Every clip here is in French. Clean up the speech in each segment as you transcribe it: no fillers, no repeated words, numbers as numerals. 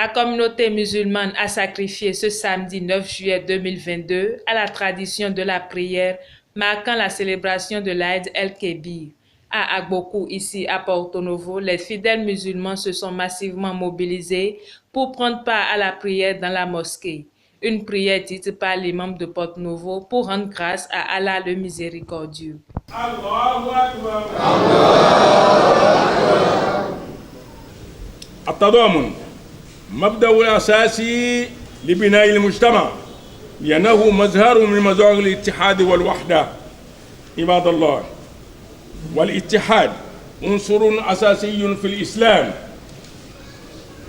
La communauté musulmane a sacrifié ce samedi 9 juillet 2022 à la tradition de la prière marquant la célébration de l'Aïd el-Kébir. À Agbokou, ici à Porto Novo, les fidèles musulmans se sont massivement mobilisés pour prendre part à la prière dans la mosquée. Une prière dite par l'imam de Porto Novo pour rendre grâce à Allah le miséricordieux. التضامن مبدأ الأساسي لبناء المجتمع لأنه مظهر من مظاهر الاتحاد والوحدة عباد الله والاتحاد عنصر أساسي في الإسلام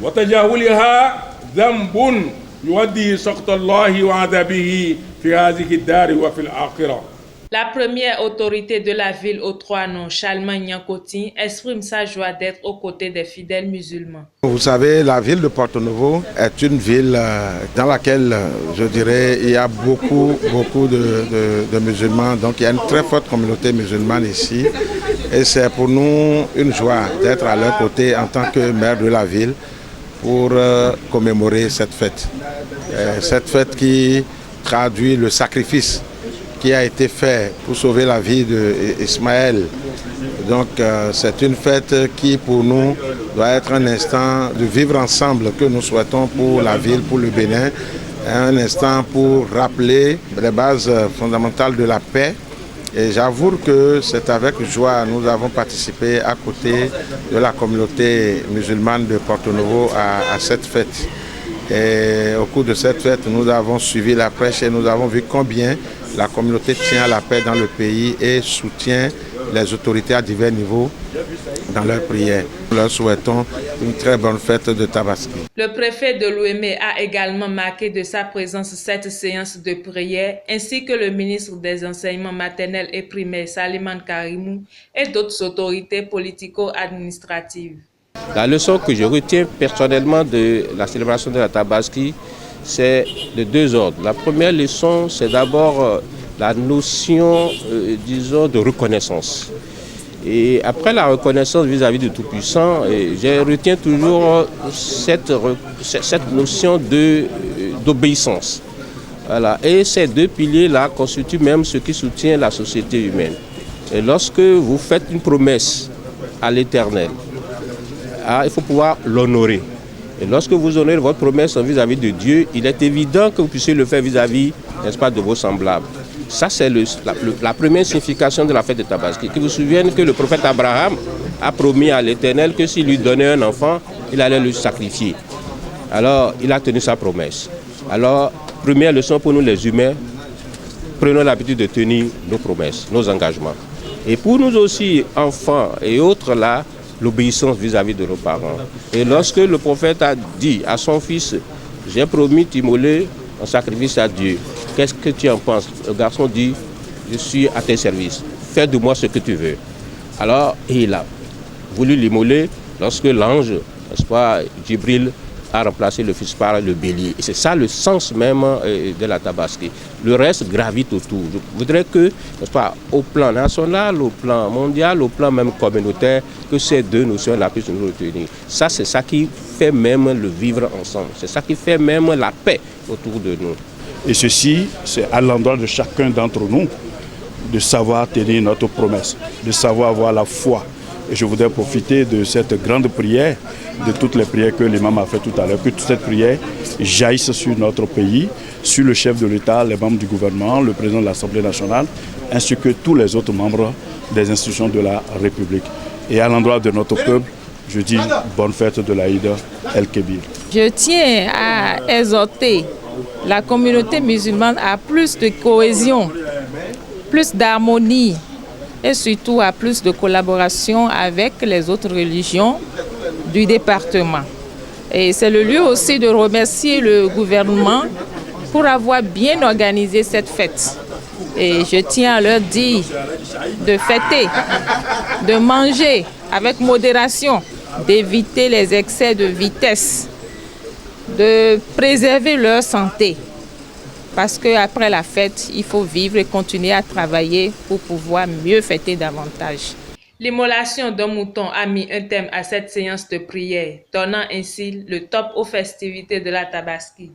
وتجاهلها ذنب يؤدي سخط الله وعذابه في هذه الدار وفي الآخرة. La première autorité de la ville aux trois noms, Charlemagne Nyankoti, exprime sa joie d'être aux côtés des fidèles musulmans. Vous savez, la ville de Porto Novo est une ville dans laquelle, je dirais, il y a beaucoup de musulmans. Donc il y a une très forte communauté musulmane ici. Et c'est pour nous une joie d'être à leur côté en tant que maire de la ville pour commémorer cette fête. Cette fête qui traduit le sacrifice qui a été fait pour sauver la vie d'Ismaël. Donc c'est une fête qui pour nous doit être un instant de vivre ensemble que nous souhaitons pour la ville, pour le Bénin, un instant pour rappeler les bases fondamentales de la paix. Et j'avoue que c'est avec joie que nous avons participé à côté de la communauté musulmane de Porto Novo à cette fête. Et au cours de cette fête, nous avons suivi la prêche et nous avons vu combien la communauté tient à la paix dans le pays et soutient les autorités à divers niveaux dans leurs prières. Nous leur souhaitons une très bonne fête de Tabaski. Le préfet de l'Ouémé a également marqué de sa présence cette séance de prière, ainsi que le ministre des Enseignements maternels et primaires, Saliman Karimou, et d'autres autorités politico-administratives. La leçon que je retiens personnellement de la célébration de la Tabaski, c'est de deux ordres. La première leçon, c'est d'abord la notion, disons, de reconnaissance. Et après la reconnaissance vis-à-vis du Tout-Puissant, je retiens toujours cette notion d'obéissance. Voilà. Et ces deux piliers-là constituent même ce qui soutient la société humaine. Et lorsque vous faites une promesse à l'Éternel, il faut pouvoir l'honorer. Et lorsque vous honorez votre promesse vis-à-vis de Dieu, il est évident que vous puissiez le faire vis-à-vis, n'est-ce pas, de vos semblables. Ça, c'est la première signification de la fête de Tabaski. Qui vous souviennent que le prophète Abraham a promis à l'Éternel que s'il lui donnait un enfant, il allait le sacrifier. Alors, il a tenu sa promesse. Alors, première leçon pour nous les humains, prenons l'habitude de tenir nos promesses, nos engagements. Et pour nous aussi, enfants et autres là, l'obéissance vis-à-vis de nos parents. Et lorsque le prophète a dit à son fils, j'ai promis d'immoler en sacrifice à Dieu, qu'est-ce que tu en penses? Le garçon dit, je suis à tes services, fais de moi ce que tu veux. Alors il a voulu l'immoler lorsque l'ange, n'est-ce pas, Djibril, a remplacé le fils par le bélier. Et c'est ça le sens même de la Tabaski. Le reste gravite autour. Je voudrais que, n'est-ce pas, au plan national, au plan mondial, au plan même communautaire, que ces deux notions-là puissent nous retenir. Ça, c'est ça qui fait même le vivre ensemble. C'est ça qui fait même la paix autour de nous. Et ceci, c'est à l'endroit de chacun d'entre nous de savoir tenir notre promesse, de savoir avoir la foi. Et je voudrais profiter de cette grande prière, de toutes les prières que l'imam a fait tout à l'heure, que toute cette prière jaillisse sur notre pays, sur le chef de l'État, les membres du gouvernement, le président de l'Assemblée nationale, ainsi que tous les autres membres des institutions de la République. Et à l'endroit de notre peuple, je dis bonne fête de l'Aïd el-Kébir. Je tiens à exhorter la communauté musulmane à plus de cohésion, plus d'harmonie, et surtout à plus de collaboration avec les autres religions du département. Et c'est le lieu aussi de remercier le gouvernement pour avoir bien organisé cette fête. Et je tiens à leur dire de fêter, de manger avec modération, d'éviter les excès de vitesse, de préserver leur santé. Parce qu'après la fête, il faut vivre et continuer à travailler pour pouvoir mieux fêter davantage. L'immolation d'un mouton a mis un terme à cette séance de prière, donnant ainsi le top aux festivités de la Tabaski.